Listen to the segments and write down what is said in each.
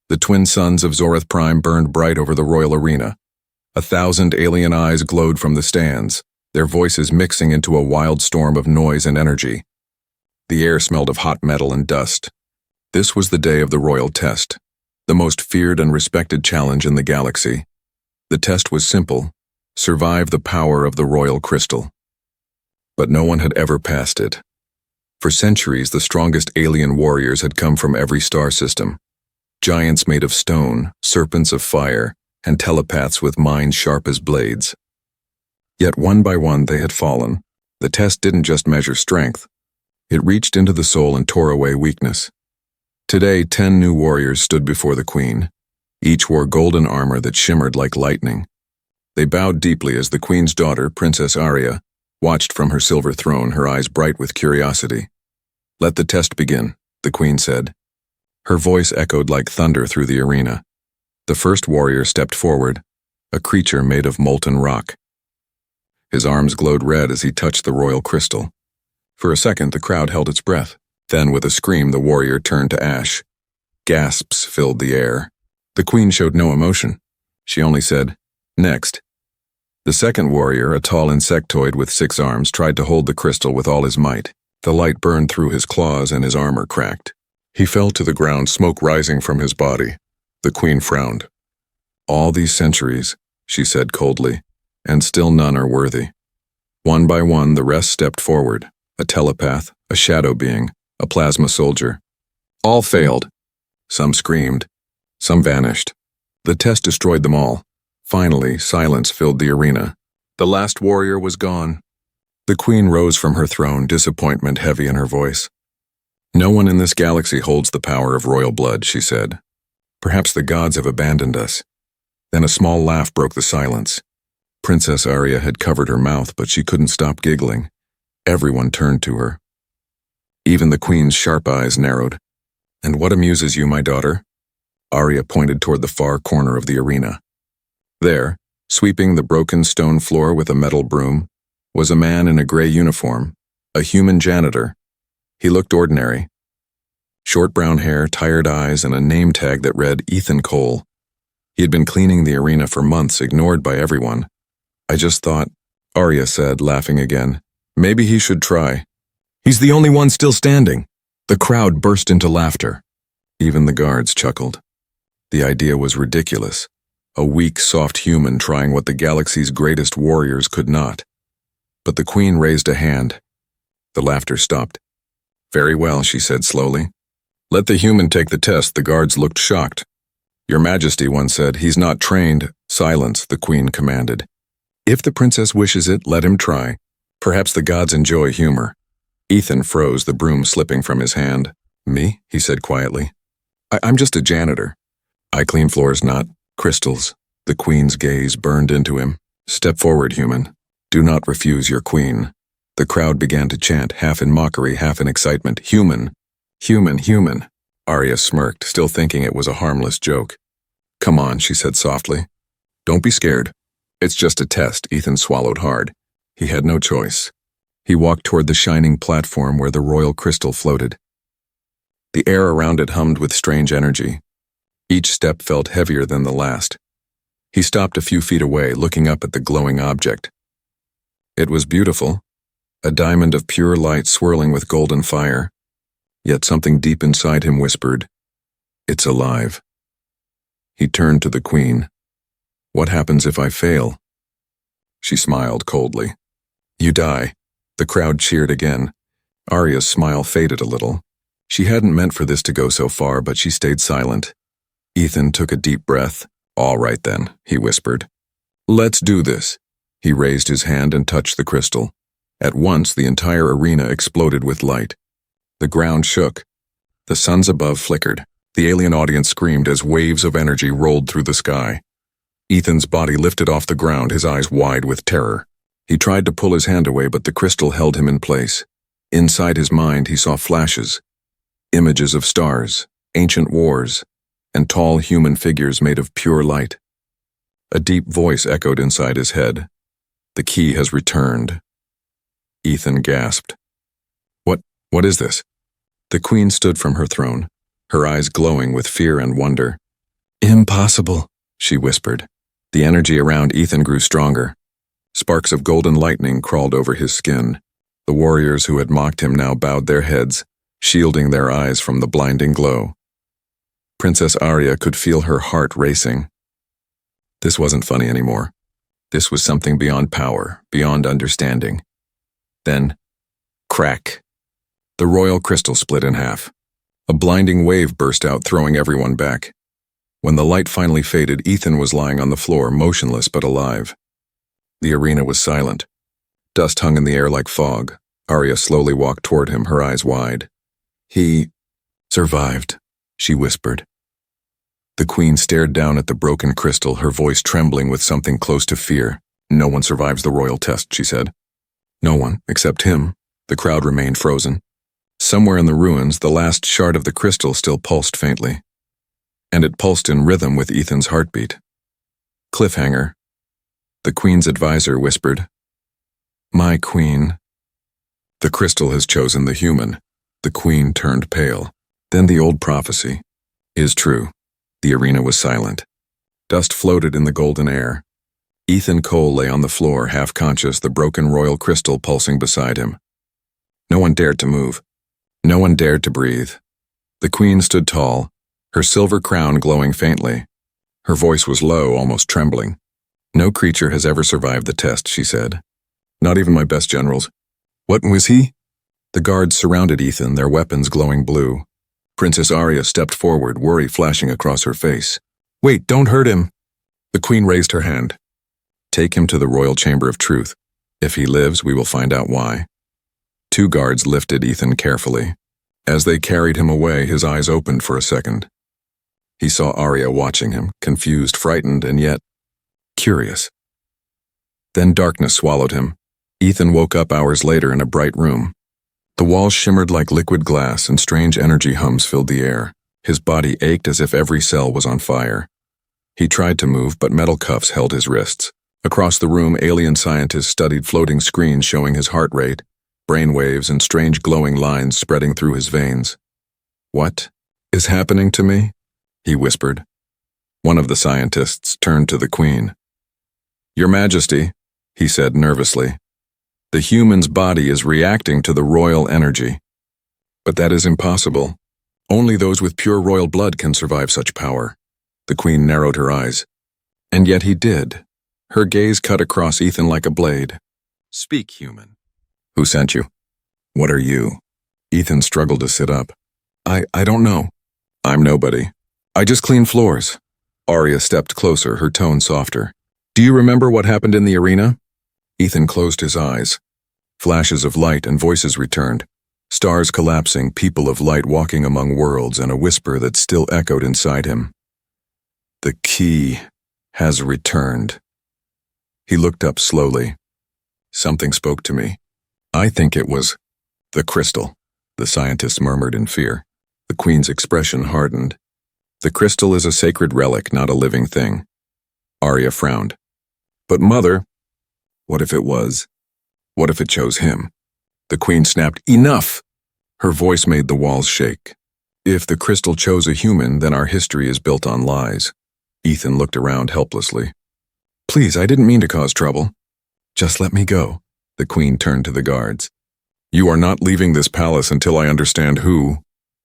The twin suns of Zorith Prime burned bright over the royal arena. 1,000 alien eyes glowed from the stands, their voices mixing into a wild storm of noise and energy. The air smelled of hot metal and dust. This was the day of the royal test, the most feared and respected challenge in the galaxy. The test was simple: survive the power of the royal crystal. But no one had ever passed it. For centuries, the strongest alien warriors had come from every star system. Giants made of stone, serpents of fire, and telepaths with minds sharp as blades. Yet one by one they had fallen. The test didn't just measure strength. It reached into the soul and tore away weakness. Today, 10 new warriors stood before the queen. Each wore golden armor that shimmered like lightning. They bowed deeply as the queen's daughter, Princess Arya, watched from her silver throne, her eyes bright with curiosity. "Let the test begin," the queen said. Her voice echoed like thunder through the arena. The first warrior stepped forward, a creature made of molten rock. His arms glowed red as he touched the royal crystal. For a second, the crowd held its breath. Then, with a scream, the warrior turned to ash. Gasps filled the air. The queen showed no emotion. She only said, "Next." The second warrior, a tall insectoid with 6 arms, tried to hold the crystal with all his might. The light burned through his claws and his armor cracked. He fell to the ground, smoke rising from his body. The queen frowned. "All these centuries," she said coldly, "and still none are worthy." One by one, the rest stepped forward. A telepath, a shadow being, a plasma soldier. All failed. Some screamed. Some vanished. The test destroyed them all. Finally, silence filled the arena. The last warrior was gone. The queen rose from her throne, disappointment heavy in her voice. "No one in this galaxy holds the power of royal blood," she said. "Perhaps the gods have abandoned us." Then a small laugh broke the silence. Princess Arya had covered her mouth, but she couldn't stop giggling. Everyone turned to her. Even the queen's sharp eyes narrowed. "And what amuses you, my daughter?" Arya pointed toward the far corner of the arena. There, sweeping the broken stone floor with a metal broom, was a man in a gray uniform, a human janitor. He looked ordinary. Short brown hair, tired eyes, and a name tag that read Ethan Cole. He had been cleaning the arena for months, ignored by everyone. "I just thought," Arya said, laughing again, "maybe he should try." "He's the only one still standing." The crowd burst into laughter. Even the guards chuckled. The idea was ridiculous. A weak, soft human trying what the galaxy's greatest warriors could not. But the queen raised a hand. The laughter stopped. "Very well," she said slowly. "Let the human take the test." The guards looked shocked. "Your Majesty," one said, "he's not trained." "Silence," the queen commanded. "If the princess wishes it, let him try. Perhaps the gods enjoy humor." Ethan froze, the broom slipping from his hand. "Me?" he said quietly. I'm just a janitor. I clean floors, not crystals." The queen's gaze burned into him. "Step forward, human. Do not refuse your queen." The crowd began to chant, half in mockery, half in excitement. "Human! Human! Human!" Arya smirked, still thinking it was a harmless joke. "Come on," she said softly. "Don't be scared. It's just a test." Ethan swallowed hard. He had no choice. He walked toward the shining platform where the royal crystal floated. The air around it hummed with strange energy. Each step felt heavier than the last. He stopped a few feet away, looking up at the glowing object. It was beautiful, a diamond of pure light swirling with golden fire. Yet something deep inside him whispered, "It's alive." He turned to the queen. "What happens if I fail?" She smiled coldly. "You die." The crowd cheered again. Arya's smile faded a little. She hadn't meant for this to go so far, but she stayed silent. Ethan took a deep breath. "All right then," he whispered. "Let's do this." He raised his hand and touched the crystal. At once, the entire arena exploded with light. The ground shook. The suns above flickered. The alien audience screamed as waves of energy rolled through the sky. Ethan's body lifted off the ground, his eyes wide with terror. He tried to pull his hand away, but the crystal held him in place. Inside his mind, he saw flashes. Images of stars, ancient wars, and tall human figures made of pure light. A deep voice echoed inside his head. "The key has returned." Ethan gasped. What is this?" The queen stood from her throne, her eyes glowing with fear and wonder. Impossible, she whispered. The energy around Ethan grew stronger. Sparks of golden lightning crawled over his skin. The warriors who had mocked him now bowed their heads, shielding their eyes from the blinding glow. Princess Arya could feel her heart racing. This wasn't funny anymore. This was something beyond power, beyond understanding. Then, crack. The royal crystal split in half. A blinding wave burst out, throwing everyone back. When the light finally faded, Ethan was lying on the floor, motionless but alive. The arena was silent. Dust hung in the air like fog. Arya slowly walked toward him, her eyes wide. He survived, she whispered. The queen stared down at the broken crystal, her voice trembling with something close to fear. No one survives the royal test, she said. No one, except him. The crowd remained frozen. Somewhere in the ruins, the last shard of the crystal still pulsed faintly. And it pulsed in rhythm with Ethan's heartbeat. Cliffhanger. The queen's advisor whispered. My queen. The crystal has chosen the human. The queen turned pale. Then the old prophecy is true. The arena was silent. Dust floated in the golden air. Ethan Cole lay on the floor, half conscious, the broken royal crystal pulsing beside him. No one dared to move. No one dared to breathe. The queen stood tall, her silver crown glowing faintly. Her voice was low, almost trembling. No creature has ever survived the test, she said. Not even my best generals. What was he? The guards surrounded Ethan, their weapons glowing blue. Princess Arya stepped forward, worry flashing across her face. Wait, don't hurt him. The queen raised her hand. Take him to the royal chamber of truth. If he lives, we will find out why. Two guards lifted Ethan carefully. As they carried him away, his eyes opened for a second. He saw Arya watching him, confused, frightened, and yet curious. Then darkness swallowed him. Ethan woke up hours later in a bright room. The walls shimmered like liquid glass and strange energy hums filled the air. His body ached as if every cell was on fire. He tried to move, but metal cuffs held his wrists. Across the room, alien scientists studied floating screens showing his heart rate, brain waves, and strange glowing lines spreading through his veins. What is happening to me? He whispered. One of the scientists turned to the queen. Your Majesty, he said nervously. The human's body is reacting to the royal energy. But that is impossible. Only those with pure royal blood can survive such power. The queen narrowed her eyes. And yet he did. Her gaze cut across Ethan like a blade. Speak, human. Who sent you? What are you? Ethan struggled to sit up. I don't know. I'm nobody. I just clean floors. Arya stepped closer, her tone softer. Do you remember what happened in the arena? Ethan closed his eyes. Flashes of light and voices returned. Stars collapsing, people of light walking among worlds, and a whisper that still echoed inside him. The key has returned. He looked up slowly. Something spoke to me. I think it was the crystal, the scientist murmured in fear. The queen's expression hardened. The crystal is a sacred relic, not a living thing. Arya frowned. But mother, what if it was? What if it chose him? The queen snapped, Enough! Her voice made the walls shake. If the crystal chose a human, then our history is built on lies. Ethan looked around helplessly. Please, I didn't mean to cause trouble. Just let me go. The queen turned to the guards. You are not leaving this palace until I understand who,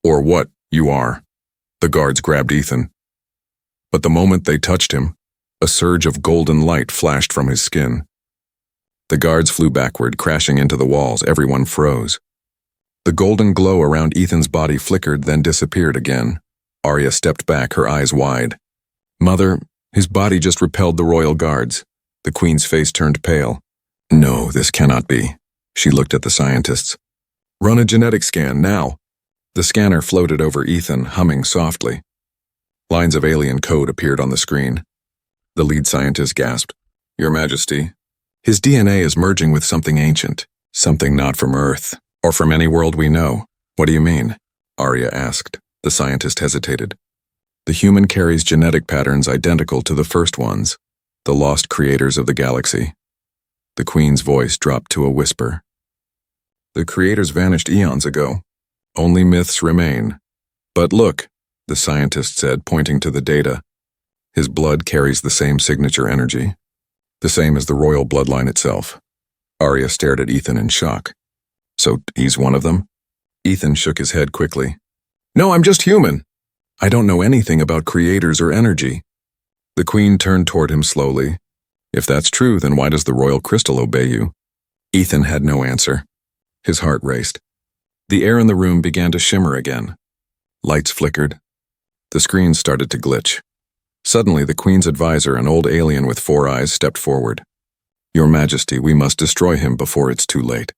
or what, you are. The guards grabbed Ethan. But the moment they touched him, a surge of golden light flashed from his skin. The guards flew backward, crashing into the walls. Everyone froze. The golden glow around Ethan's body flickered, then disappeared again. Arya stepped back, her eyes wide. Mother, his body just repelled the royal guards. The queen's face turned pale. No, this cannot be. She looked at the scientists. Run a genetic scan, now. The scanner floated over Ethan, humming softly. Lines of alien code appeared on the screen. The lead scientist gasped. Your Majesty, his DNA is merging with something ancient, something not from Earth, or from any world we know. What do you mean? Arya asked. The scientist hesitated. The human carries genetic patterns identical to the first ones, the lost creators of the galaxy. The queen's voice dropped to a whisper. The creators vanished eons ago. Only myths remain. But look, the scientist said, pointing to the data. His blood carries the same signature energy, the same as the royal bloodline itself. Arya stared at Ethan in shock. So he's one of them? Ethan shook his head quickly. No, I'm just human. I don't know anything about creators or energy. The queen turned toward him slowly. If that's true, then why does the royal crystal obey you? Ethan had no answer. His heart raced. The air in the room began to shimmer again. Lights flickered. The screen started to glitch. Suddenly, the queen's advisor, an old alien with 4 eyes, stepped forward. Your Majesty, we must destroy him before it's too late.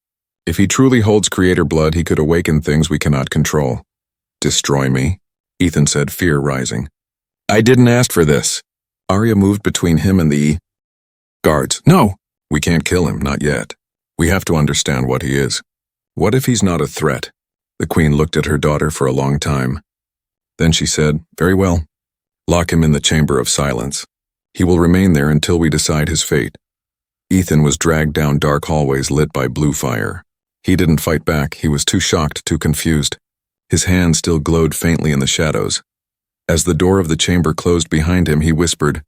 If he truly holds creator blood, he could awaken things we cannot control. Destroy me? Ethan said, fear rising. I didn't ask for this. Arya moved between him and the guards. No! We can't kill him, not yet. We have to understand what he is. What if he's not a threat? The queen looked at her daughter for a long time. Then she said, very well. Lock him in the chamber of silence. He will remain there until we decide his fate. Ethan was dragged down dark hallways lit by blue fire. He didn't fight back. He was too shocked, too confused. His hand still glowed faintly in the shadows. As the door of the chamber closed behind him, he whispered,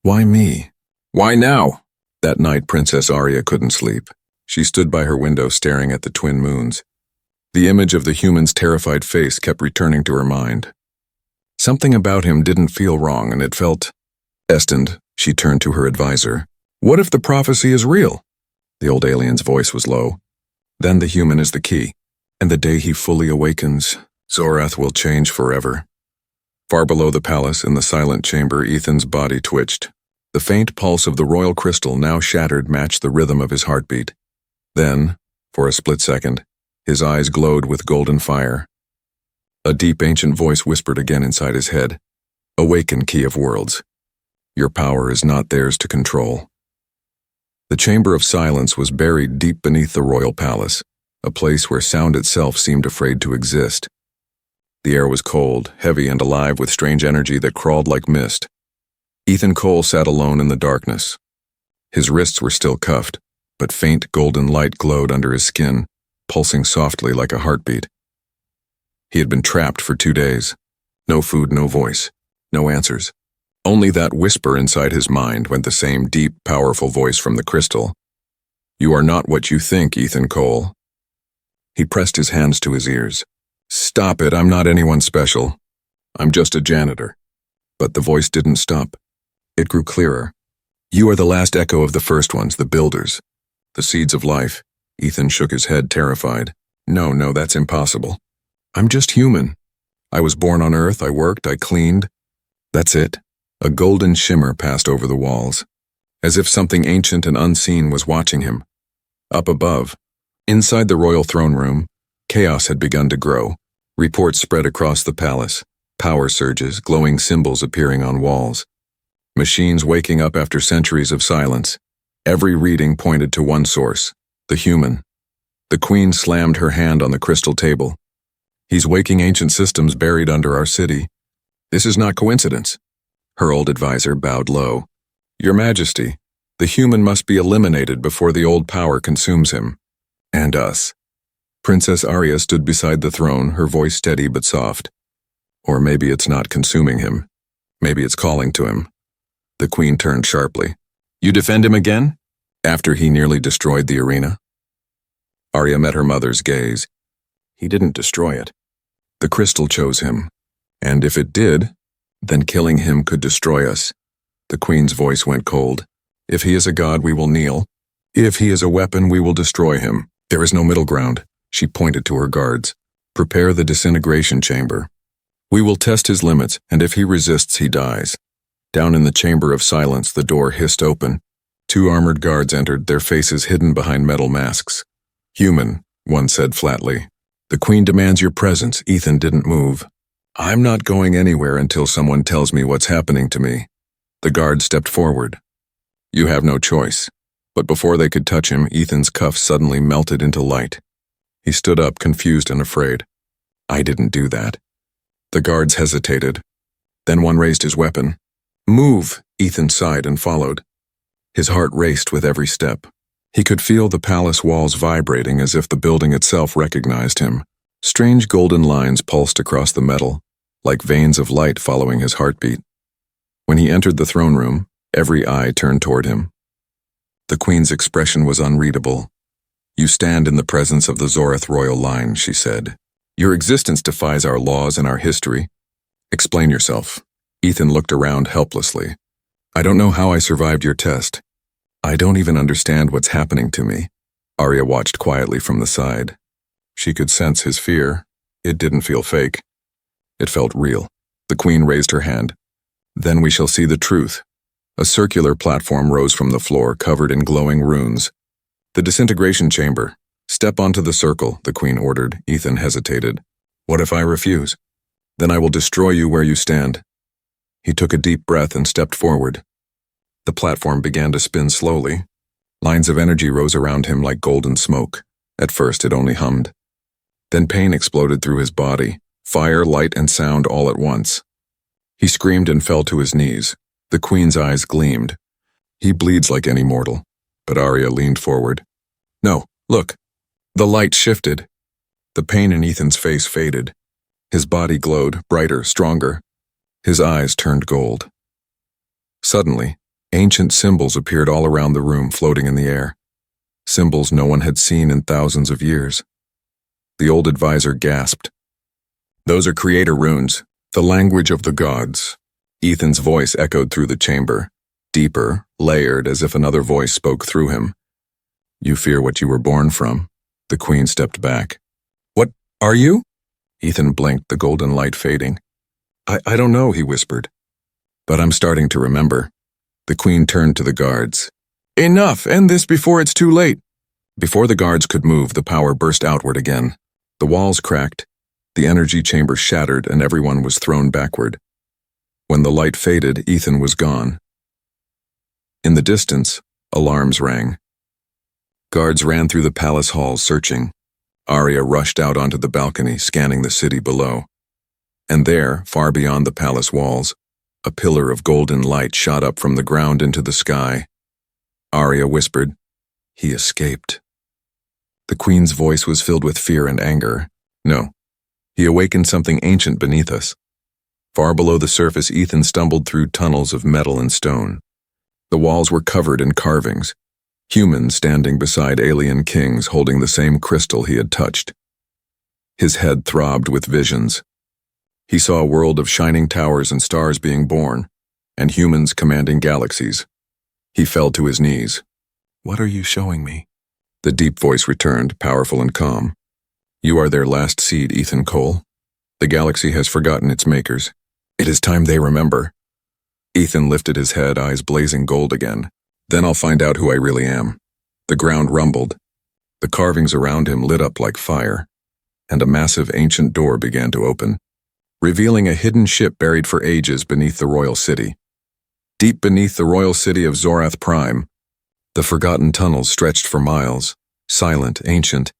Why me? Why now? That night, Princess Arya couldn't sleep. She stood by her window staring at the twin moons. The image of the human's terrified face kept returning to her mind. Something about him didn't feel wrong, and it felt destined. She turned to her advisor. What if the prophecy is real? The old alien's voice was low. Then the human is the key, and the day he fully awakens, Zorath will change forever. Far below the palace, in the silent chamber, Ethan's body twitched. The faint pulse of the royal crystal, now shattered, matched the rhythm of his heartbeat. Then, for a split second, his eyes glowed with golden fire. A deep ancient voice whispered again inside his head. Awaken, Key of Worlds. Your power is not theirs to control. The Chamber of Silence was buried deep beneath the royal palace, a place where sound itself seemed afraid to exist. The air was cold, heavy, and alive with strange energy that crawled like mist. Ethan Cole sat alone in the darkness. His wrists were still cuffed, but faint golden light glowed under his skin, pulsing softly like a heartbeat. He had been trapped for 2 days. No food, no voice, no answers. Only that whisper inside his mind went the same deep, powerful voice from the crystal. You are not what you think, Ethan Cole. He pressed his hands to his ears. Stop it, I'm not anyone special. I'm just a janitor. But the voice didn't stop. It grew clearer. You are the last echo of the first ones, the builders. The seeds of life. Ethan shook his head, terrified. No, that's impossible. I'm just human. I was born on Earth, I worked, I cleaned. That's it. A golden shimmer passed over the walls, as if something ancient and unseen was watching him. Up above, inside the royal throne room, chaos had begun to grow. Reports spread across the palace, power surges, glowing symbols appearing on walls. Machines waking up after centuries of silence. Every reading pointed to one source, the human. The queen slammed her hand on the crystal table. He's waking ancient systems buried under our city. This is not coincidence. Her old advisor bowed low. Your Majesty, the human must be eliminated before the old power consumes him. And us. Princess Arya stood beside the throne, her voice steady but soft. Or maybe it's not consuming him. Maybe it's calling to him. The queen turned sharply. You defend him again? After he nearly destroyed the arena? Arya met her mother's gaze. He didn't destroy it. The crystal chose him. And if it did, then killing him could destroy us. The queen's voice went cold. If he is a god, we will kneel. If he is a weapon, we will destroy him. There is no middle ground. She pointed to her guards. Prepare the disintegration chamber. We will test his limits, and if he resists, he dies. Down in the chamber of silence, the door hissed open. 2 armored guards entered, their faces hidden behind metal masks. Human, one said flatly. The queen demands your presence. Ethan didn't move. I'm not going anywhere until someone tells me what's happening to me. The guard stepped forward. You have no choice. But before they could touch him, Ethan's cuffs suddenly melted into light. He stood up, confused and afraid. I didn't do that. The guards hesitated. Then one raised his weapon. Move, Ethan sighed and followed. His heart raced with every step. He could feel the palace walls vibrating as if the building itself recognized him. Strange golden lines pulsed across the metal, like veins of light following his heartbeat. When he entered the throne room, every eye turned toward him. The queen's expression was unreadable. "You stand in the presence of the Zorath royal line," she said. "Your existence defies our laws and our history. Explain yourself." Ethan looked around helplessly. "I don't know how I survived your test. I don't even understand what's happening to me." Arya watched quietly from the side. She could sense his fear. It didn't feel fake. It felt real. The queen raised her hand. "Then we shall see the truth." A circular platform rose from the floor, covered in glowing runes. "The disintegration chamber. Step onto the circle," the queen ordered. Ethan hesitated. "What if I refuse? Then I will destroy you where you stand." He took a deep breath and stepped forward. The platform began to spin slowly. Lines of energy rose around him like golden smoke. At first it only hummed. Then pain exploded through his body, fire, light, and sound all at once. He screamed and fell to his knees. The queen's eyes gleamed. "He bleeds like any mortal." But Arya leaned forward. "No, look." The light shifted. The pain in Ethan's face faded. His body glowed, brighter, stronger. His eyes turned gold. Suddenly, ancient symbols appeared all around the room, floating in the air. Symbols no one had seen in thousands of years. The old advisor gasped. "Those are creator runes, the language of the gods." Ethan's voice echoed through the chamber, deeper, layered, as if another voice spoke through him. "You fear what you were born from." The queen stepped back. "What are you?" Ethan blinked, the golden light fading. I don't know," he whispered. "But I'm starting to remember." The queen turned to the guards. "Enough! End this before it's too late!" Before the guards could move, the power burst outward again. The walls cracked, the energy chamber shattered, and everyone was thrown backward. When the light faded, Ethan was gone. In the distance, alarms rang. Guards ran through the palace halls searching. Arya rushed out onto the balcony, scanning the city below. And there, far beyond the palace walls, a pillar of golden light shot up from the ground into the sky. Arya whispered, "He escaped." The queen's voice was filled with fear and anger. "No, he awakened something ancient beneath us." Far below the surface, Ethan stumbled through tunnels of metal and stone. The walls were covered in carvings, humans standing beside alien kings holding the same crystal he had touched. His head throbbed with visions. He saw a world of shining towers and stars being born, and humans commanding galaxies. He fell to his knees. "What are you showing me?" The deep voice returned, powerful and calm. "You are their last seed, Ethan Cole. The galaxy has forgotten its makers. It is time they remember." Ethan lifted his head, eyes blazing gold again. "Then I'll find out who I really am." The ground rumbled. The carvings around him lit up like fire, and a massive ancient door began to open, revealing a hidden ship buried for ages beneath the royal city. Deep beneath the royal city of Zorath Prime, the forgotten tunnels stretched for miles, silent, ancient,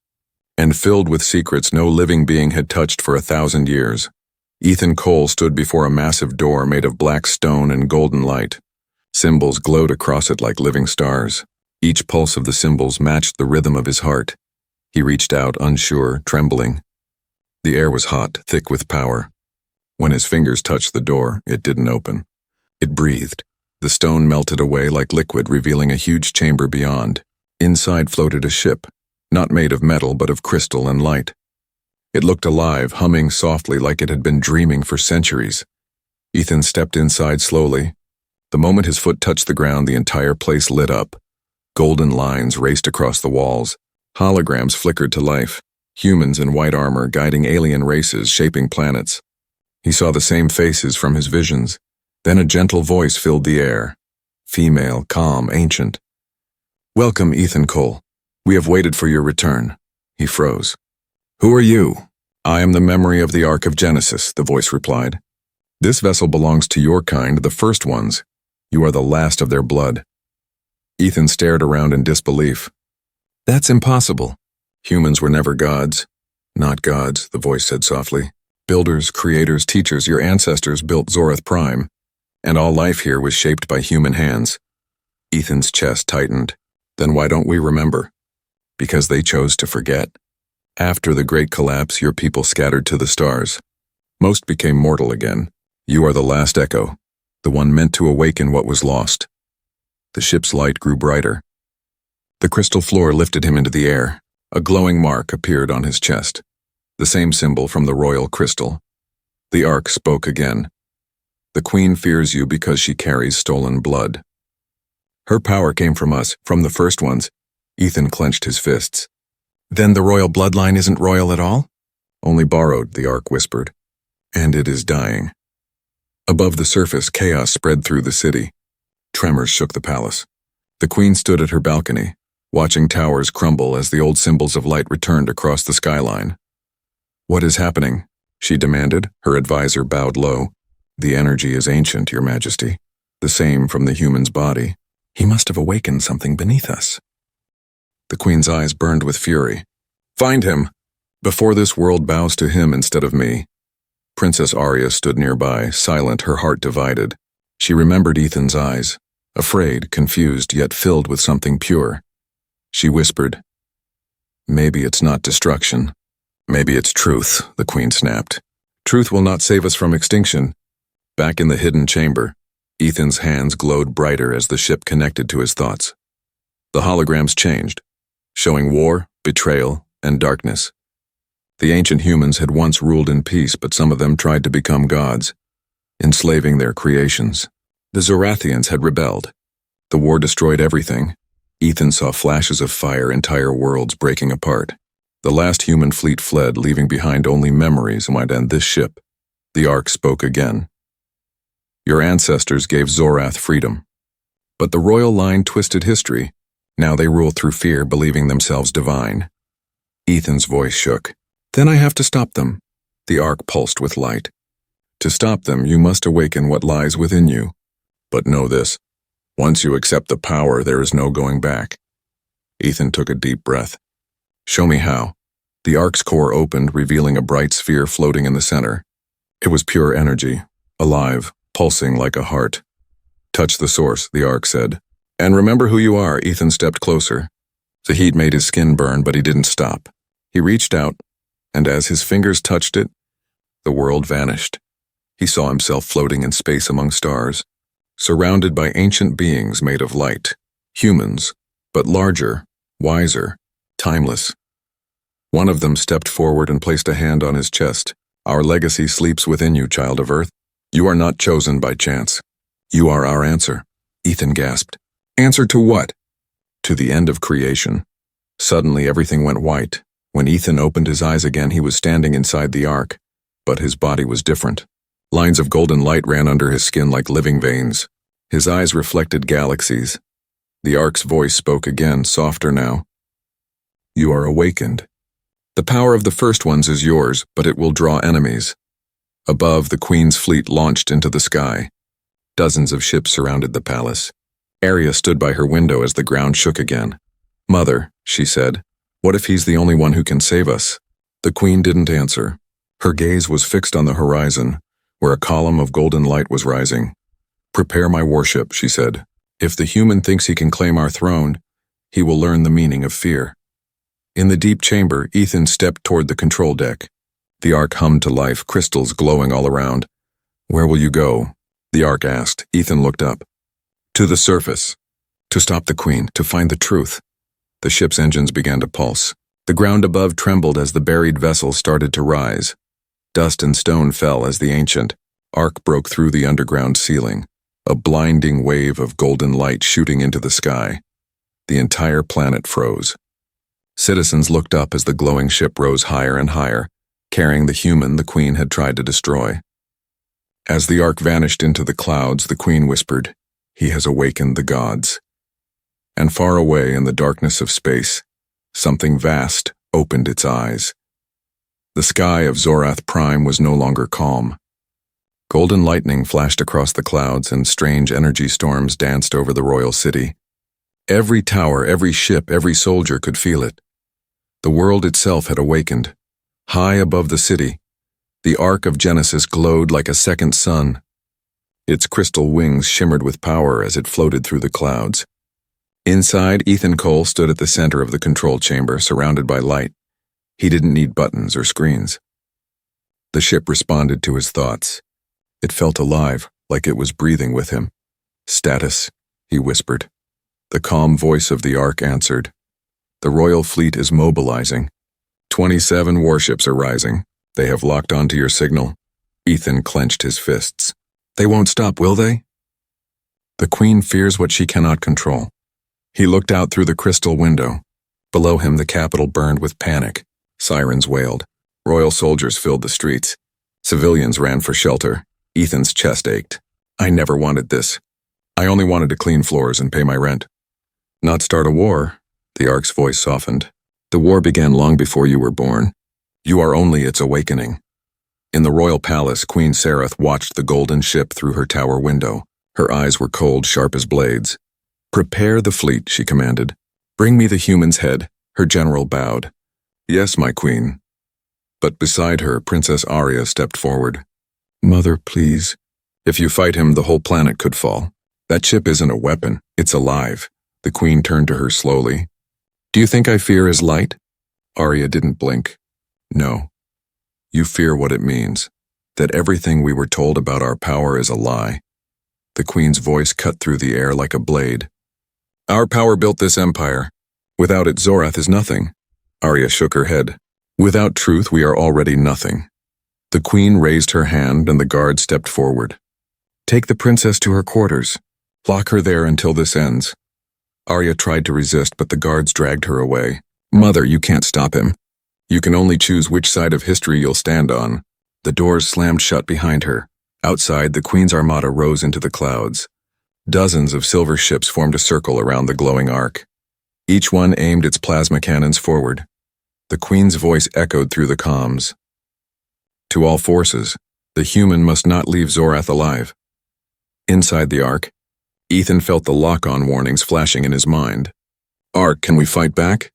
and filled with secrets no living being had touched for 1,000 years. Ethan Cole stood before a massive door made of black stone and golden light. Symbols glowed across it like living stars. Each pulse of the symbols matched the rhythm of his heart. He reached out, unsure, trembling. The air was hot, thick with power. When his fingers touched the door, it didn't open. It breathed. The stone melted away like liquid, revealing a huge chamber beyond. Inside floated a ship, not made of metal but of crystal and light. It looked alive, humming softly like it had been dreaming for centuries. Ethan stepped inside slowly. The moment his foot touched the ground, the entire place lit up. Golden lines raced across the walls. Holograms flickered to life. Humans in white armor guiding alien races, shaping planets. He saw the same faces from his visions. Then a gentle voice filled the air. Female, calm, ancient. "Welcome, Ethan Cole. We have waited for your return." He froze. "Who are you?" "I am the memory of the Ark of Genesis," the voice replied. "This vessel belongs to your kind, the first ones. You are the last of their blood." Ethan stared around in disbelief. "That's impossible. Humans were never gods." "Not gods," the voice said softly. "Builders, creators, teachers, your ancestors built Zorath Prime, and all life here was shaped by human hands." Ethan's chest tightened. "Then why don't we remember?" "Because they chose to forget. After the great collapse, your people scattered to the stars. Most became mortal again. You are the last echo. the one meant to awaken what was lost. The ship's light grew brighter. The crystal floor lifted him into the air. A glowing mark appeared on his chest, the same symbol from the royal crystal. The Ark spoke again. The Queen fears you because she carries stolen blood. Her power came from us, from the first ones. Ethan clenched his fists. Then the royal bloodline isn't royal at all? Only borrowed, the Ark whispered. And it is dying. Above the surface, chaos spread through the city. Tremors shook the palace. The Queen stood at her balcony, watching towers crumble as the old symbols of light returned across the skyline. What is happening? She demanded. Her advisor bowed low. The energy is ancient, Your Majesty. The same from the human's body. He must have awakened something beneath us. The Queen's eyes burned with fury. Find him! Before this world bows to him instead of me. Princess Arya stood nearby, silent, her heart divided. She remembered Ethan's eyes, afraid, confused, yet filled with something pure. She whispered, Maybe it's not destruction. Maybe it's truth, the Queen snapped. Truth will not save us from extinction. Back in the hidden chamber, Ethan's hands glowed brighter as the ship connected to his thoughts. The holograms changed, showing war, betrayal, and darkness. The ancient humans had once ruled in peace, but some of them tried to become gods, enslaving their creations. The Zorathians had rebelled. The war destroyed everything. Ethan saw flashes of fire, entire worlds breaking apart. The last human fleet fled, leaving behind only memories, and this ship. The Ark spoke again. Your ancestors gave Zorath freedom. But the royal line twisted history. Now they rule through fear, believing themselves divine. Ethan's voice shook. Then I have to stop them. The Ark pulsed with light. To stop them, you must awaken what lies within you. But know this. Once you accept the power, there is no going back. Ethan took a deep breath. Show me how. The Ark's core opened, revealing a bright sphere floating in the center. It was pure energy, alive, pulsing like a heart. Touch the source, the Ark said. And remember who you are. Ethan stepped closer. The heat made his skin burn, but he didn't stop. He reached out, and as his fingers touched it, the world vanished. He saw himself floating in space among stars, surrounded by ancient beings made of light, humans, but larger, wiser, timeless. One of them stepped forward and placed a hand on his chest. Our legacy sleeps within you, child of Earth. You are not chosen by chance. You are our answer. Ethan gasped. Answer to what? To the end of creation. Suddenly everything went white. When Ethan opened his eyes again, he was standing inside the Ark, but his body was different. Lines of golden light ran under his skin like living veins. His eyes reflected galaxies. The Ark's voice spoke again, softer now. You are awakened. The power of the first ones is yours, but it will draw enemies. Above, the Queen's fleet launched into the sky. Dozens of ships surrounded the palace. Arya stood by her window as the ground shook again. Mother, she said, what if he's the only one who can save us? The Queen didn't answer. Her gaze was fixed on the horizon, where a column of golden light was rising. Prepare my warship, she said. If the human thinks he can claim our throne, he will learn the meaning of fear. In the deep chamber, Ethan stepped toward the control deck. The Ark hummed to life, crystals glowing all around. Where will you go? The Ark asked. Ethan looked up. To the surface. To stop the Queen, to find the truth. The ship's engines began to pulse. The ground above trembled as the buried vessel started to rise. Dust and stone fell as the ancient Ark broke through the underground ceiling, a blinding wave of golden light shooting into the sky. The entire planet froze. Citizens looked up as the glowing ship rose higher and higher, carrying the human the Queen had tried to destroy. As the Ark vanished into the clouds, the Queen whispered, He has awakened the gods. And far away in the darkness of space, something vast opened its eyes. The sky of Zorath Prime was no longer calm. Golden lightning flashed across the clouds and strange energy storms danced over the royal city. Every tower, every ship, every soldier could feel it. The world itself had awakened. High above the city, the Ark of Genesis glowed like a second sun. Its crystal wings shimmered with power as it floated through the clouds. Inside, Ethan Cole stood at the center of the control chamber, surrounded by light. He didn't need buttons or screens. The ship responded to his thoughts. It felt alive, like it was breathing with him. "Status," he whispered. The calm voice of the Ark answered. "The Royal Fleet is mobilizing. 27 warships are rising. They have locked onto your signal." Ethan clenched his fists. "They won't stop, will they?" "The Queen fears what she cannot control." He looked out through the crystal window. Below him, the capital burned with panic. Sirens wailed. Royal soldiers filled the streets. Civilians ran for shelter. Ethan's chest ached. "I never wanted this. I only wanted to clean floors and pay my rent." "Not start a war," the Ark's voice softened. "The war began long before you were born. You are only its awakening." In the royal palace, Queen Sereth watched the golden ship through her tower window. Her eyes were cold, sharp as blades. "Prepare the fleet," she commanded. "Bring me the human's head." Her general bowed. "Yes, my queen." But beside her, Princess Arya stepped forward. "Mother, please. If you fight him, the whole planet could fall. That ship isn't a weapon, it's alive." The queen turned to her slowly. "Do you think I fear his light?" Arya didn't blink. "No. You fear what it means, that everything we were told about our power is a lie." The queen's voice cut through the air like a blade. "Our power built this empire. Without it, Zorath is nothing." Arya shook her head. "Without truth, we are already nothing." The queen raised her hand and the guard stepped forward. "Take the princess to her quarters. Lock her there until this ends." Arya tried to resist, but the guards dragged her away. "Mother, you can't stop him. You can only choose which side of history you'll stand on." The doors slammed shut behind her. Outside, the Queen's armada rose into the clouds. Dozens of silver ships formed a circle around the glowing ark. Each one aimed its plasma cannons forward. The Queen's voice echoed through the comms. "To all forces, the human must not leave Zorath alive." Inside the ark, Ethan felt the lock-on warnings flashing in his mind. "Ark, can we fight back?"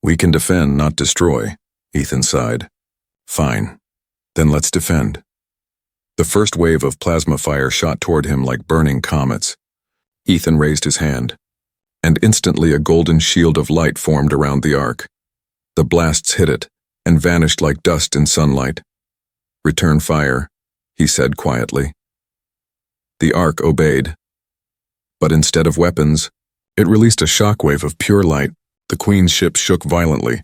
"We can defend, not destroy," Ethan sighed. "Fine. Then let's defend." The first wave of plasma fire shot toward him like burning comets. Ethan raised his hand, and instantly a golden shield of light formed around the ark. The blasts hit it and vanished like dust in sunlight. "Return fire," he said quietly. The ark obeyed. But instead of weapons, it released a shockwave of pure light. The Queen's ships shook violently,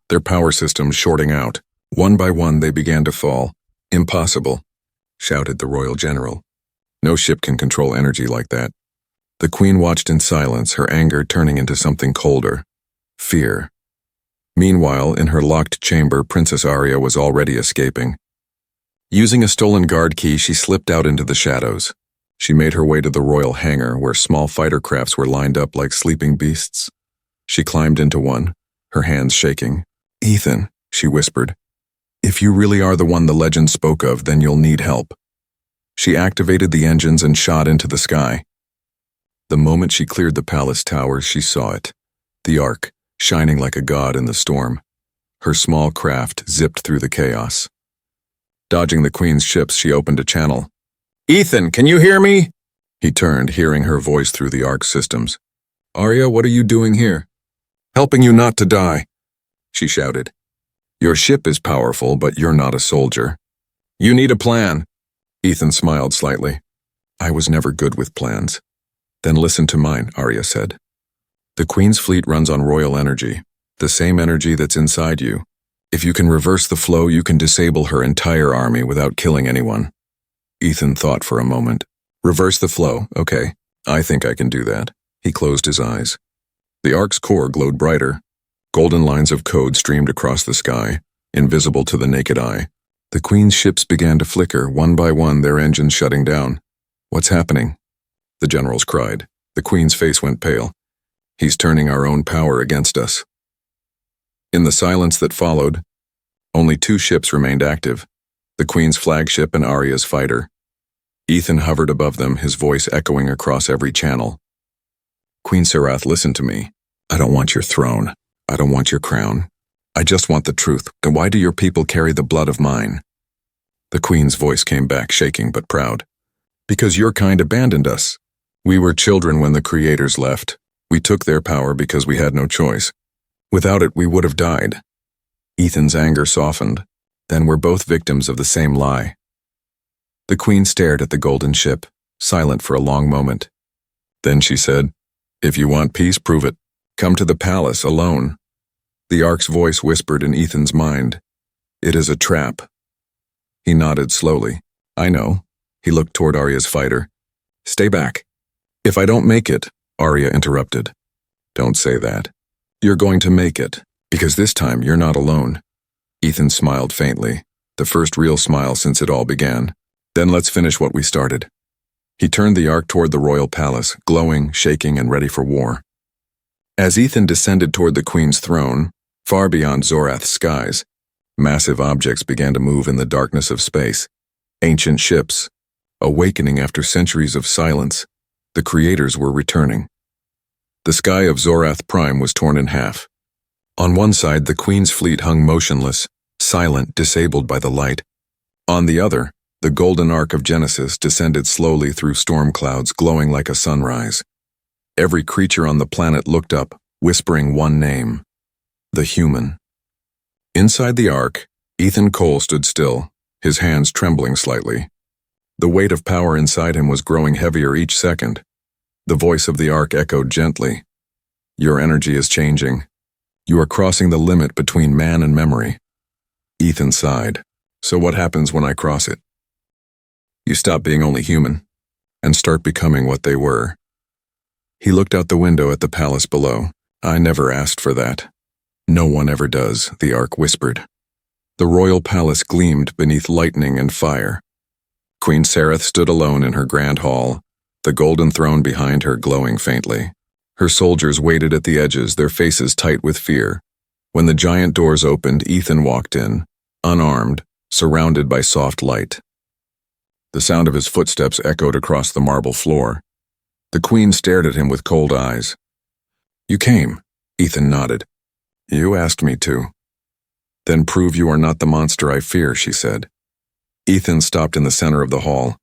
their power systems shorting out. One by one they began to fall. "Impossible," shouted the royal general. "No ship can control energy like that." The Queen watched in silence, her anger turning into something colder. Fear. Meanwhile, in her locked chamber, Princess Arya was already escaping. Using a stolen guard key, she slipped out into the shadows. She made her way to the royal hangar, where small fighter crafts were lined up like sleeping beasts. She climbed into one, her hands shaking. "Ethan," she whispered, "if you really are the one the legend spoke of, then you'll need help." She activated the engines and shot into the sky. The moment she cleared the palace towers, she saw it. The ark, shining like a god in the storm. Her small craft zipped through the chaos. Dodging the Queen's ships, she opened a channel. "Ethan, can you hear me?" He turned, hearing her voice through the ark's systems. "Arya, what are you doing here?" "Helping you not to die," she shouted. "Your ship is powerful, but you're not a soldier." "You need a plan." Ethan smiled slightly. "I was never good with plans." "Then listen to mine," Arya said. "The Queen's fleet runs on royal energy, the same energy that's inside you. If you can reverse the flow, you can disable her entire army without killing anyone." Ethan thought for a moment. "Reverse the flow, okay. I think I can do that." He closed his eyes. The ark's core glowed brighter. Golden lines of code streamed across the sky, invisible to the naked eye. The Queen's ships began to flicker, one by one, their engines shutting down. "What's happening?" the generals cried. The Queen's face went pale. "He's turning our own power against us." In the silence that followed, only two ships remained active, the Queen's flagship and Arya's fighter. Ethan hovered above them, his voice echoing across every channel. "Queen Sereth, listen to me. I don't want your throne. I don't want your crown. I just want the truth. And why do your people carry the blood of mine?" The Queen's voice came back, shaking but proud. "Because your kind abandoned us. We were children when the creators left. We took their power because we had no choice. Without it, we would have died." Ethan's anger softened. "Then we're both victims of the same lie." The Queen stared at the golden ship. silent for a long moment. Then she said, "If you want peace, prove it. Come to the palace alone." The Ark's voice whispered in Ethan's mind, "It is a trap." He nodded slowly. "I know." He looked toward Arya's fighter. "Stay back." "If I don't make it," Arya interrupted. "Don't say that. You're going to make it, because this time you're not alone." Ethan smiled faintly, the first real smile since it all began. "Then let's finish what we started." He turned the Ark toward the royal palace, glowing, shaking, and ready for war. As Ethan descended toward the Queen's throne, far beyond Zorath's skies, massive objects began to move in the darkness of space. Ancient ships, awakening after centuries of silence, the creators were returning. The sky of Zorath Prime was torn in half. On one side, the Queen's fleet hung motionless, silent, disabled by the light. On the other, the golden arc of Genesis descended slowly through storm clouds, glowing like a sunrise. Every creature on the planet looked up, whispering one name: the human. Inside the ark, Ethan Cole stood still, his hands trembling slightly. The weight of power inside him was growing heavier each second. The voice of the ark echoed gently. "Your energy is changing. You are crossing the limit between man and memory." Ethan sighed. "So what happens when I cross it?" "You stop being only human, and start becoming what they were." He looked out the window at the palace below. "I never asked for that." "No one ever does," the Ark whispered. The royal palace gleamed beneath lightning and fire. Queen Sereth stood alone in her grand hall, the golden throne behind her glowing faintly. Her soldiers waited at the edges, their faces tight with fear. When the giant doors opened, Ethan walked in, unarmed, surrounded by soft light. The sound of his footsteps echoed across the marble floor. The Queen stared at him with cold eyes. "You came," Ethan nodded. "You asked me to." "Then prove you are not the monster I fear," she said. Ethan stopped in the center of the hall.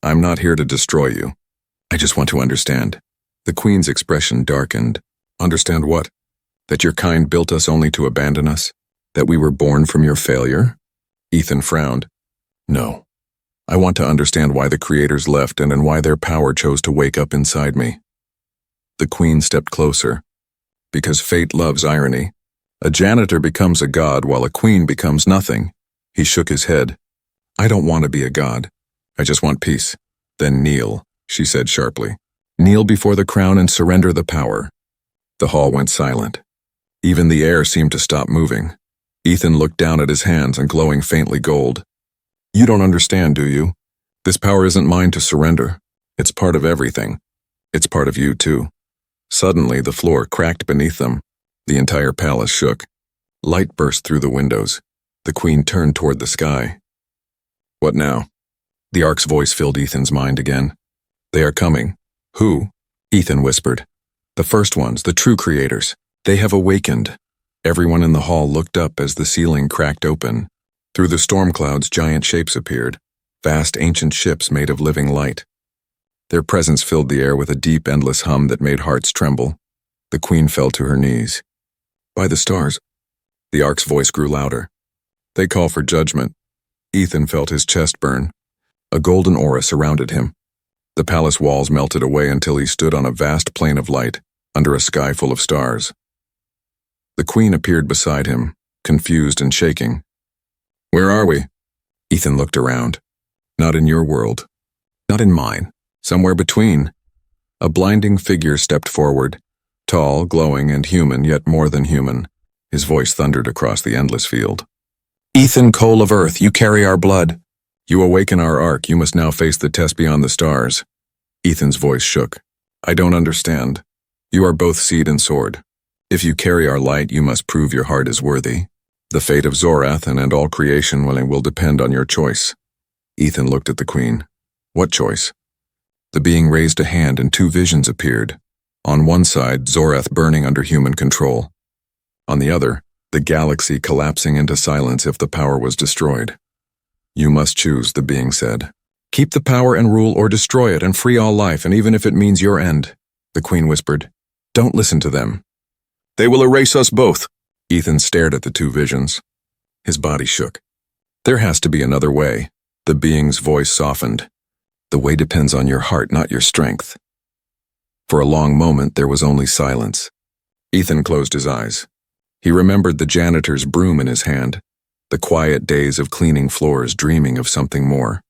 "I'm not here to destroy you. I just want to understand." The Queen's expression darkened. "Understand what? That your kind built us only to abandon us? That we were born from your failure?" Ethan frowned. "No. I want to understand why the creators left and why their power chose to wake up inside me." The Queen stepped closer. "Because fate loves irony. A janitor becomes a god while a queen becomes nothing." He shook his head. "I don't want to be a god. I just want peace." "Then kneel," she said sharply. "Kneel before the crown and surrender the power." The hall went silent. Even the air seemed to stop moving. Ethan looked down at his hands and glowing faintly gold. "You don't understand, do you? This power isn't mine to surrender. It's part of everything. It's part of you, too." Suddenly, the floor cracked beneath them. The entire palace shook. Light burst through the windows. The Queen turned toward the sky. "What now?" The Ark's voice filled Ethan's mind again. "They are coming." "Who?" Ethan whispered. "The first ones, the true creators. They have awakened." Everyone in the hall looked up as the ceiling cracked open. Through the storm clouds, giant shapes appeared, vast ancient ships made of living light. Their presence filled the air with a deep, endless hum that made hearts tremble. The Queen fell to her knees. "By the stars." The Ark's voice grew louder. "They call for judgment." Ethan felt his chest burn. A golden aura surrounded him. The palace walls melted away until he stood on a vast plain of light, under a sky full of stars. The Queen appeared beside him, confused and shaking. "Where are we?" Ethan looked around. "Not in your world. Not in mine. Somewhere between." A blinding figure stepped forward, tall, glowing, and human, yet more than human. His voice thundered across the endless field. "Ethan Cole of Earth, you carry our blood. You awaken our ark, you must now face the test beyond the stars." Ethan's voice shook. "I don't understand. You are both seed and sword. If you carry our light, you must prove your heart is worthy. The fate of Zorath and all creation will depend on your choice." Ethan looked at the Queen. "What choice?" The being raised a hand and two visions appeared. On one side, Zorath burning under human control. On the other, the galaxy collapsing into silence if the power was destroyed. "You must choose," the being said. "Keep the power and rule or destroy it and free all life, and even if it means your end." The Queen whispered. "Don't listen to them." "They will erase us both." Ethan stared at the two visions. His body shook. "There has to be another way." The being's voice softened. The way depends on your heart, not your strength. For a long moment, there was only silence. Ethan closed his eyes. He remembered the janitor's broom in his hand, the quiet days of cleaning floors, dreaming of something more.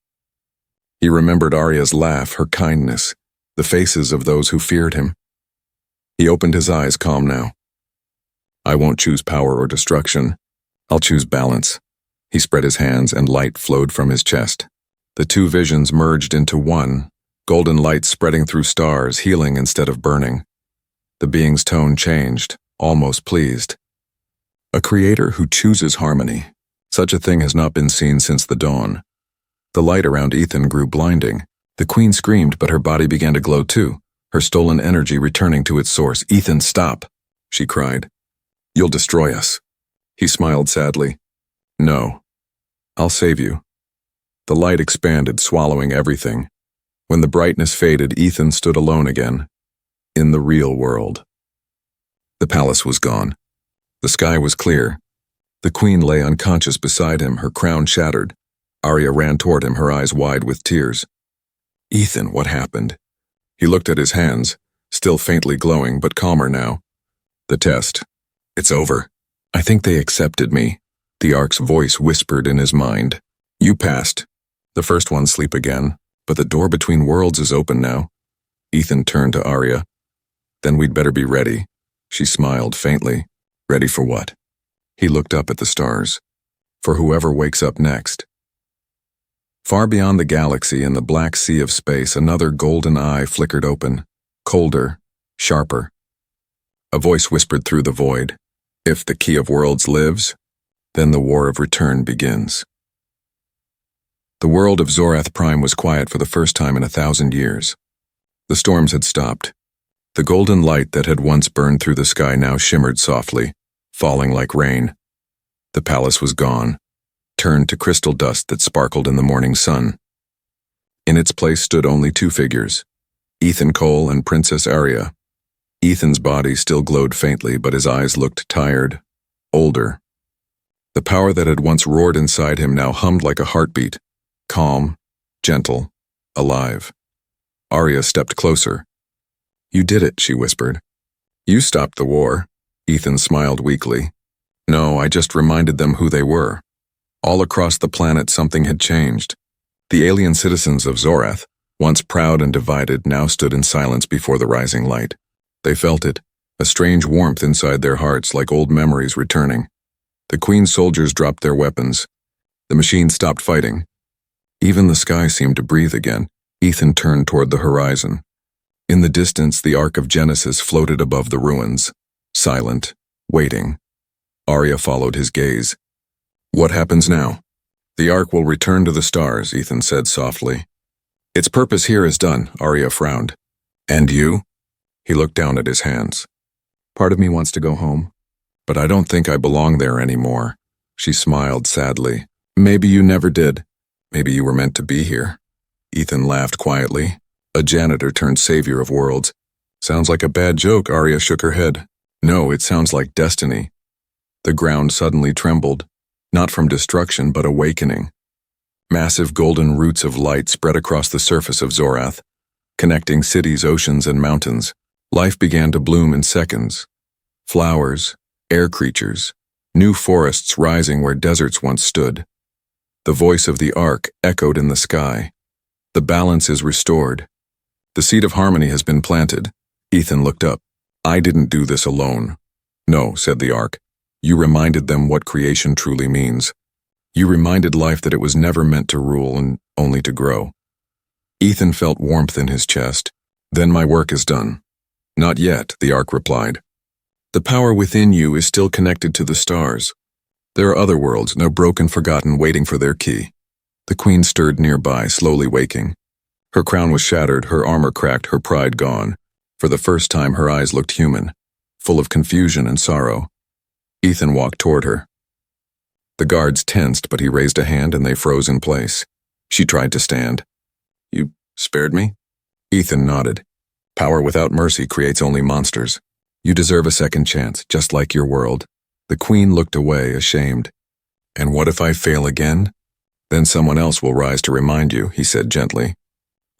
He remembered Arya's laugh, her kindness, the faces of those who feared him. He opened his eyes, calm now. I won't choose power or destruction. I'll choose balance. He spread his hands and light flowed from his chest. The two visions merged into one, golden light spreading through stars, healing instead of burning. The being's tone changed, almost pleased. A creator who chooses harmony. Such a thing has not been seen since the dawn. The light around Ethan grew blinding. The queen screamed, but her body began to glow too, her stolen energy returning to its source. Ethan, stop, she cried. You'll destroy us. He smiled sadly. No. I'll save you. The light expanded, swallowing everything. When the brightness faded, Ethan stood alone again. In the real world. The palace was gone. The sky was clear. The queen lay unconscious beside him, her crown shattered. Arya ran toward him, her eyes wide with tears. Ethan, what happened? He looked at his hands, still faintly glowing, but calmer now. The test. It's over. I think they accepted me. The Ark's voice whispered in his mind. You passed. The first ones sleep again, but the door between worlds is open now. Ethan turned to Arya. Then we'd better be ready. She smiled faintly. Ready for what? He looked up at the stars. For whoever wakes up next. Far beyond the galaxy in the black sea of space, another golden eye flickered open, colder, sharper. A voice whispered through the void. If the Key of Worlds lives, then the War of Return begins. The world of Zorath Prime was quiet for the first time in 1,000 years. The storms had stopped. The golden light that had once burned through the sky now shimmered softly, falling like rain. The palace was gone, turned to crystal dust that sparkled in the morning sun. In its place stood only two figures, Ethan Cole and Princess Arya. Ethan's body still glowed faintly, but his eyes looked tired, older. The power that had once roared inside him now hummed like a heartbeat, calm, gentle, alive. Arya stepped closer. You did it, she whispered. You stopped the war. Ethan smiled weakly. No, I just reminded them who they were. All across the planet something had changed. The alien citizens of Zorath, once proud and divided, now stood in silence before the rising light. They felt it, a strange warmth inside their hearts like old memories returning. The Queen's soldiers dropped their weapons. The machine stopped fighting. Even the sky seemed to breathe again. Ethan turned toward the horizon. In the distance, the Ark of Genesis floated above the ruins, silent, waiting. Arya followed his gaze. What happens now? The Ark will return to the stars, Ethan said softly. Its purpose here is done, Arya frowned. And you? He looked down at his hands. Part of me wants to go home, but I don't think I belong there anymore. She smiled sadly. Maybe you never did. Maybe you were meant to be here. Ethan laughed quietly. A janitor turned savior of worlds. Sounds like a bad joke, Arya shook her head. No, it sounds like destiny. The ground suddenly trembled, not from destruction but awakening. Massive golden roots of light spread across the surface of Zorath, connecting cities, oceans, and mountains. Life began to bloom in seconds. Flowers, air creatures, new forests rising where deserts once stood. The voice of the Ark echoed in the sky. The balance is restored. The seed of harmony has been planted. Ethan looked up. I didn't do this alone. No, said the Ark. You reminded them what creation truly means. You reminded life that it was never meant to rule and only to grow. Ethan felt warmth in his chest. Then my work is done. Not yet, the Ark replied. The power within you is still connected to the stars. There are other worlds, no broken, forgotten, waiting for their key. The Queen stirred nearby, slowly waking. Her crown was shattered, her armor cracked, her pride gone. For the first time, her eyes looked human, full of confusion and sorrow. Ethan walked toward her. The guards tensed, but he raised a hand and they froze in place. She tried to stand. You spared me? Ethan nodded. Power without mercy creates only monsters. You deserve a second chance, just like your world. The Queen looked away, ashamed. And what if I fail again? Then someone else will rise to remind you, he said gently.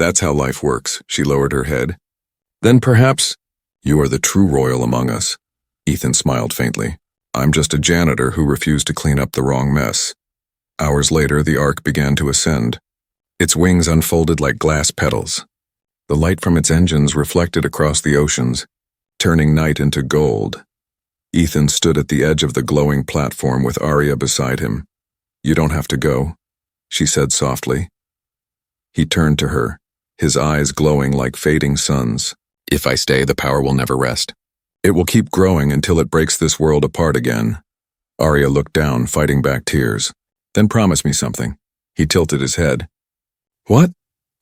That's how life works, she lowered her head. Then perhaps you are the true royal among us. Ethan smiled faintly. I'm just a janitor who refused to clean up the wrong mess. Hours later, the Ark began to ascend. Its wings unfolded like glass petals. The light from its engines reflected across the oceans, turning night into gold. Ethan stood at the edge of the glowing platform with Arya beside him. You don't have to go, she said softly. He turned to her, his eyes glowing like fading suns. If I stay, the power will never rest. It will keep growing until it breaks this world apart again. Arya looked down, fighting back tears. Then promise me something. He tilted his head. What?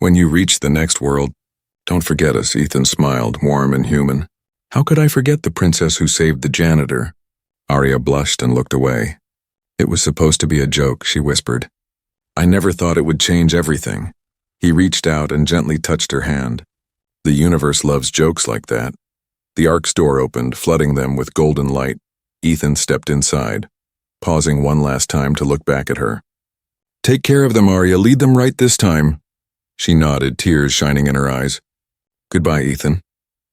When you reach the next world, don't forget us, Ethan smiled, warm and human. How could I forget the princess who saved the janitor? Arya blushed and looked away. It was supposed to be a joke, she whispered. I never thought it would change everything. He reached out and gently touched her hand. The universe loves jokes like that. The Ark's door opened, flooding them with golden light. Ethan stepped inside, pausing one last time to look back at her. Take care of them, Arya. Lead them right this time. She nodded, tears shining in her eyes. Goodbye, Ethan.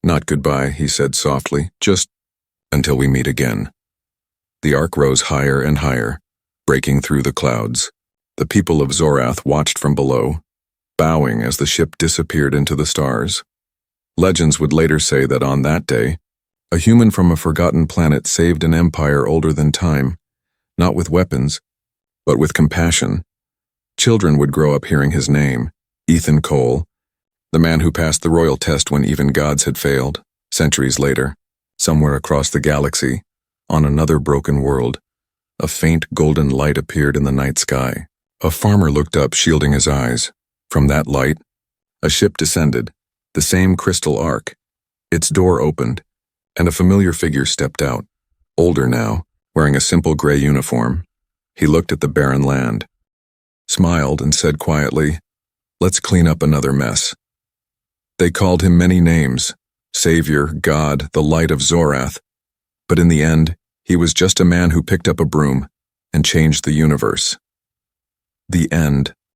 Not goodbye, he said softly, just until we meet again. The Ark rose higher and higher, breaking through the clouds. The people of Zorath watched from below, bowing as the ship disappeared into the stars. Legends would later say that on that day, a human from a forgotten planet saved an empire older than time, not with weapons, but with compassion. Children would grow up hearing his name, Ethan Cole, the man who passed the royal test when even gods had failed. Centuries later, somewhere across the galaxy, on another broken world, a faint golden light appeared in the night sky. A farmer looked up, shielding his eyes. From that light, a ship descended, the same crystal Ark. Its door opened, and a familiar figure stepped out, older now, wearing a simple gray uniform. He looked at the barren land, smiled, and said quietly, Let's clean up another mess. They called him many names, Savior, God, the Light of Zorath, but in the end, he was just a man who picked up a broom and changed the universe. The end.